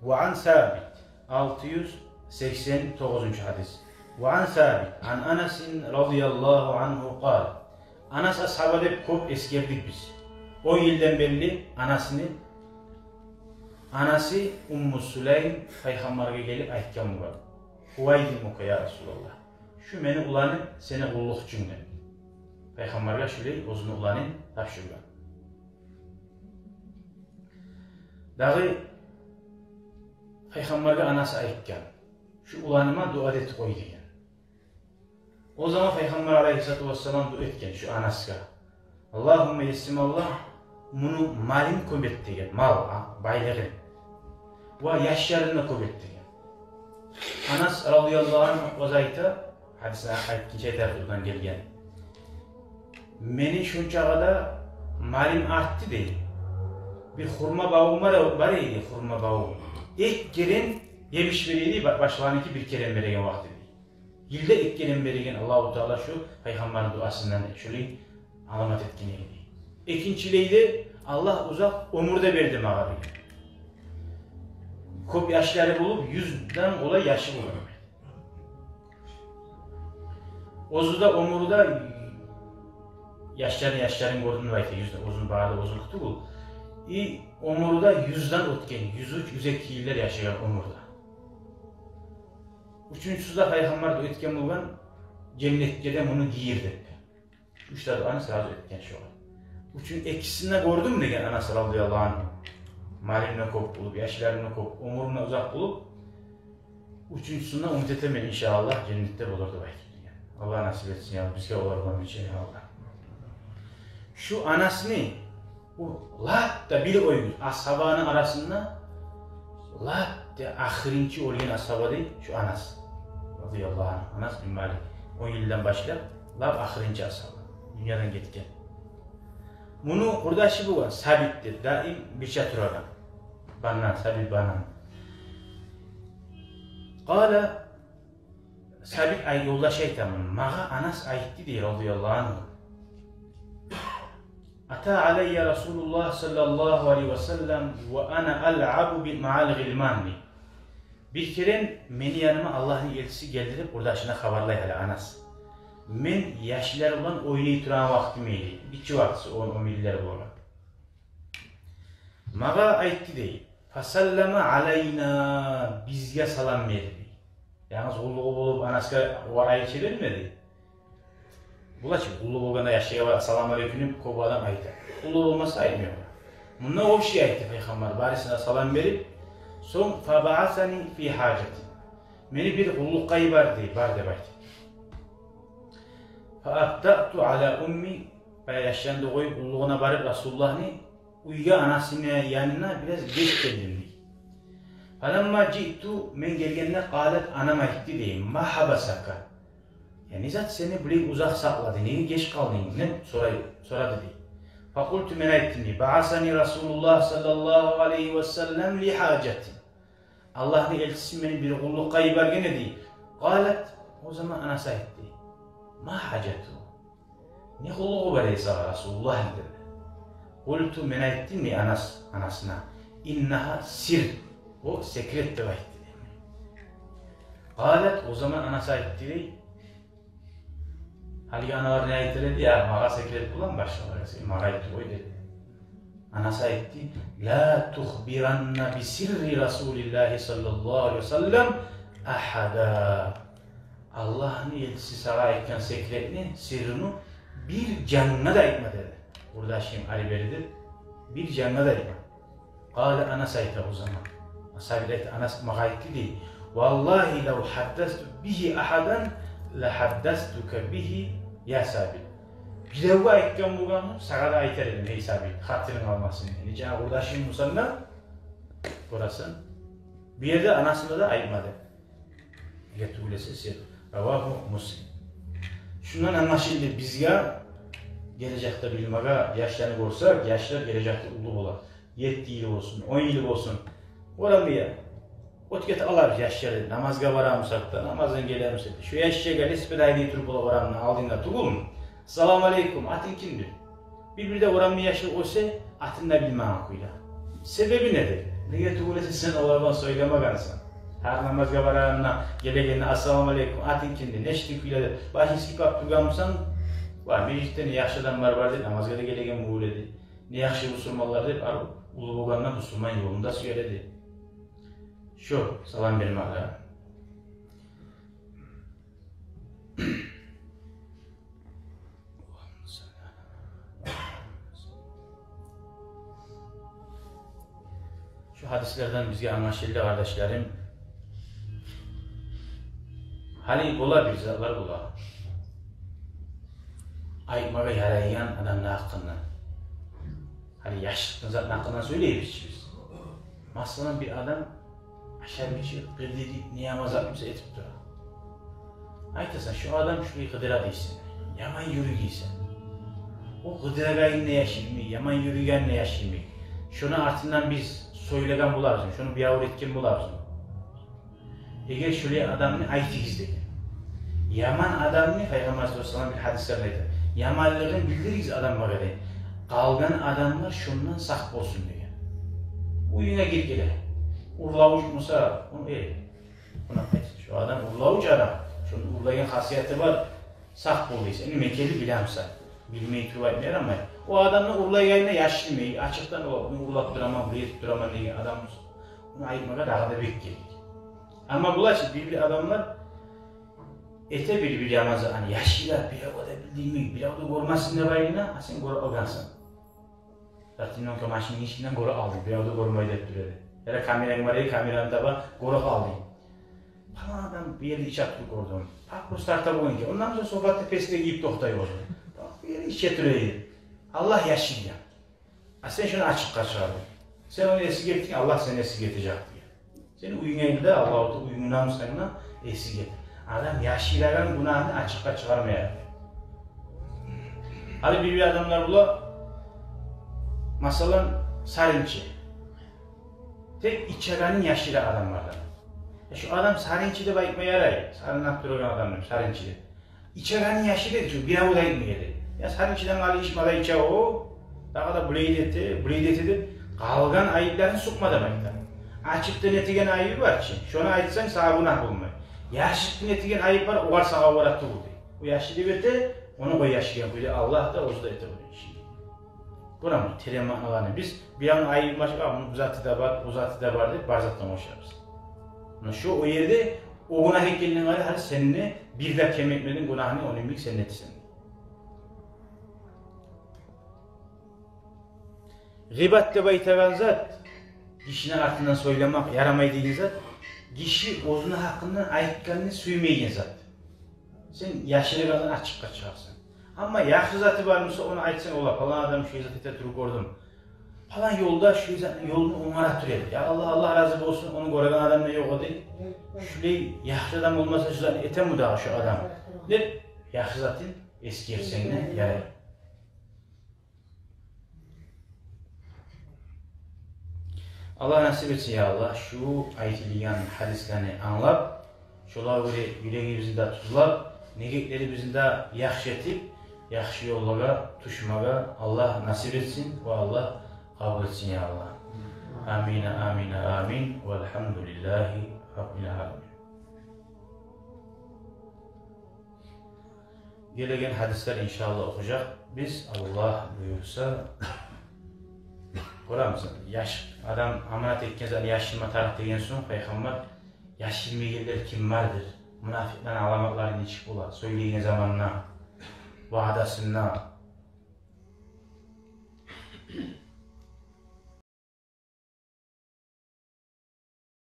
Ve an Sabit 689. hadis. Ve an Sabit an Anas radıyallahu anhu kal. Anas ashabı hep çok eskerdik biz. 10 yıldan beri anası Ummu Süleym Peygamber'e gelip aytkan var. Huvaydimuka ya Resulallah. Şu meni ulanın seni kulluk cümle. Peygamber'e şöyle uzun ulanın tapşırgan. Dağı Peygamber'e anası aytkan. Şu ulanıma dua et koy degan. O zaman Peygamber aleyhissalatu vesselam dua etken şu anasıga. Allahümme yessimallah bunu malin köbet degan. Mal, baylığın. Ve yaşlarını köbet degan. Anas radıyallahu anh o'zi ayta, hadisni aytkincha tarafından gelgan. Meni şunchag'ida malim artdi deydi. Bir hurma bağım var edi, hurma bağım. İlk girin yemiş veriydi, başlarınki bir kere veregen vakti deydi. Yılda ilk girin veregen Allah-u Teala şu Peygamber'in duasından şöyle alamat etkin eydi. İkincileydi Allah uzak ömürde verdi mağa deydi. Köp yaşları bulup 100'den olay yaşı bulur. Ozuda ömürde yaşların gördüğünü var ki uzun bağda uzunluktu bu. Ömürde 100'den ötken 103-102 yıllar yaşayan ömürde. Üçüncüsü de Peygamber de ötken bulgan cennetke de bunu giyirdi. Üç de anası razı etken şu an. Üçün ikisini gördüm degen anası radıyallahu anh. Malimine kop bulup, yaşlarına kop, umuruna uzak bulup üçüncüsünden umut etemeyin inşallah cennette bulurdu belki. Allah nasip etsin ya, bizge olardan bir şey Allah. Şu anasını bu lat da bir oyun ashabanın arasında lat da ahirinci olgen ashaba değil şu anas radıyallahu anh. Anas bin Malik 10 yıldan başlayıp lat ahirinci ashaba dünyadan gitken. Bunu kurdaşı bu var, sabittir, daim bir şey turagan. Banan, sabit banan. Kala sabit ay yoldaş aytamın, mağa anas aytti diye radıyallahu anh. Ata aleyye Resulullah sallallahu aleyhi ve sellem ve ana al'abu ma'al gilmanni. Bir kere meni yanıma Allah'ın elçisi geldirip kurdaşına haberlay hala anas. Men yaşlar olan oynayıp duran vaktim eydi. Biçi vakti o milleri bolan. Mağa aytti deyip. Fasallama aleyna bizge salam verdi. Yalnız kulluğu bulup anasına varayı çevirmedi. Bula ki kulluğu bulganda yaşaya salam aleyküm kobu adam aytti. Kulluğu olmasa aytmıyor. Bundan o şey aytti Peygamber barisine salam verip son faba'asani fi haceti. Meni bir kulluk kayı var deyip var deyip aytti. Fa'abda'tu ala ummi yaşlandı koyup kulluğuna varıp Resulullah'ın uyga anasının yanına biraz geç geldim. Falamma ci'tu men gelgenine qalet anam aytti deyim. Ma habasaka. Yani zat seni buraya uzak sakladı. Niye geç kaldın? Ne soradı deyim. Fakultu men ayttim deyim. Ba'asani Resulullah sallallahu aleyhi ve sellem li haceti. Allah'ın elçisi beni bir kulluk kayıbar gene deyim. Qalet o zaman anası aytti. Ma hacetu. Ne kulluğu var ise Resulullah dedi. Kultu men ayttim mi anasına. İnnaha sir. O sekret de aytti. Qalet o zaman anası aytti deyim. Halbuki analar ne aytırdı ya, mağa sekret bulan başlar. Mağa aytti koy dedi. Anası aytti. La tuhbiranna bi sirri Resulillah sallallahu aleyhi ve sellem ahada. Allah'ın elçisi sana aytkan sekretini, sirrini bir canına da aytma dedi. Burada şimdi Ali veridir. Bir canına da aytma. Kâle anas ayta o zaman. Ashabı ayta anas mağa aytti değil. Vallahi lev haddestu bihi ahadan la haddestuke bihi ya sabit. Bir de bu aytkan bulganı sana da aytar edim ey sabit. Hatırın almasın. Yani Cenab-ı burada şimdi musanna burasın. Bir yerde anasını da aytmadı. Getulesi sir. Ravahu Muslim. Şundan anlaşıldı bizge gelecekte bilmeye yaşlarını görsak, yaşlar gelecekte ulu olar. 7 yıl olsun, 10 yıl olsun. Oramaya otket alar yaşları, namazga varamsak da, namazdan gelemsek de. Şu yaşça gel, ispedaydı turup ola varamına aldığında tuğul mu? Selamun aleyküm, atın kimdir? Bir de oramaya yaşlı olsa, atın da bilmeye kuyla. Sebebi nedir? Nege tuğulesi sen olardan söyleme gansan. Her namazga baranına gelegende assalamu aleykum atin kindi neştik biladi. Başı sikap turgamsan var bir işte ne yaxşı adamlar var dedi namazga da gelegen bu dedi. Ne yaxşı musulmanlar dedi arı ulu boğandan musulman yolunda söyledi. Şu salam verme ağa. Şu hadislerden bizge anlaşıldı kardeşlerim. Hali bola bir zatlar bola. Ayıkmaga yarayan adamın hakkından. Hali yaşlıktan zaten hakkından söyleyiz biz. Masalan bir adam aşağı bir şey kırdedik niyamaz atmışsa etip durar. Aytasan şu adam şurayı kıdıra değilsin. Yaman yürügiysen. O kıdıra gayın ne yaşayım, yaman yürügen ne yaşayım. Şunu artından biz söyleyen bularsın, şunu bir yavru etken bularsın. Eğer şöyle adamını aytigiz dedi. Yaman adamını Peygamber sallallahu aleyhi ve sellem bir hadislerleydi. Yamanlığın bildiriz adam var dedi. Kalgan adamlar şundan sak olsun diye. Uyuna gir gele. Urlavuç Musa, onu buna şu adam urlavuç adam. Şunun urlayan hasiyeti var. Sak bulduysa, mekeli bilemse. Bilmeyi tuva etmeyer ama o adamla urlayayına yaşlıyım. Açıktan o urlap duramam, buraya duramam diye adam onu ayırmaga daha da bekledik. Ama bulaşı bir adamlar ete bir yamazı hani yaşlılar bir o da bildiğimi bir o da görmezsin de bayına aslında göre ogansın. Zaten o maşinin içinden göre aldım bir o da görmeyi de durdu. Ya da kameram var ya kameranın tabi göre aldım. Falan adam bir yerde iç attık orada. Pak starta boyunca ondan sonra sohbette pesle giyip tohtayı oldu. Bir yere iç yatırıyordu. Allah yaşlı ya. Sen şunu açık kaçırdın. Sen onu esirgettin Allah seni esirgetecek diye. Senin uygun de Allah'ta uygunluğun sana esirget. Adam yaşlıların günahını açıkça çıkarmaya. Hadi bir adamlar bula masalan sarınçı. Tek içerenin yaşlı adamlardan. Şu adam sarınçıda bayıkmaya yarayı. Sarınak duran adamım sarınçıda. İçerenin yaşlı dedi çünkü bir avuda gitmeyedi. Ya sarınçıdan alı içmada içe o. Daha da bleydet edip kalgan ayıplarını sokma demektir. Açıkta netigen ayıbı var ki. Şunu aytsan sağa günah bulmuyor. Yaşlıkta netigen ayıp var, o var sağa uğrattı buldu. O yaşlı devlette onu koy yaşlıya koydu. Allah da ozu da ete koydu. Buna mı? Terema alanı. Biz bir an ayıp başka, bu zatı da var, o zatı da var deyip barzattan hoşlarız. Şu o yerde o günah hekkelinin var, hadi seninle bir de kemeklerin günahını onun bilgi senin etsin. Gıbat da baytagan zat, kişinin ardından söylemek yaramayı dediğin zat, kişi ozunu hakkından ayıklarını suymayın zat. Sen yaşlı kadın açık kaçarsın. Ama yaşlı zatı var mıysa onu aytsan ola, falan adam şu zatı durup gördüm. Falan yolda şu yolunu onlara türedi. Ya Allah razı olsun onu gören adam ne yok o değil. Şöyle yaşlı adam olmasa şu zat ete mi daha şu adam? Ne? Yaşlı zatın eski yersenine yarar. Allah nasip etsin ya Allah şu ayetilen hadislerini anlap, şolar göre yüreğimizin de tutulap, negeklerimizi de yaxşı etip, yaxşı yollara tuşmaga Allah nasip etsin ve Allah kabul etsin ya Allah. Amin, amin, amin. Velhamdülillahi Rabbil alemin. Gelegen hadisler inşallah okuyacak. Biz Allah buyursa Kuramızın yaş adam amanat etken zaman yaşılma taraf degen son Peygamber yaşılmayenler kim vardır? Münafiklerin alamatlarını içip ola. Söyleyen zamanına, vaadasına.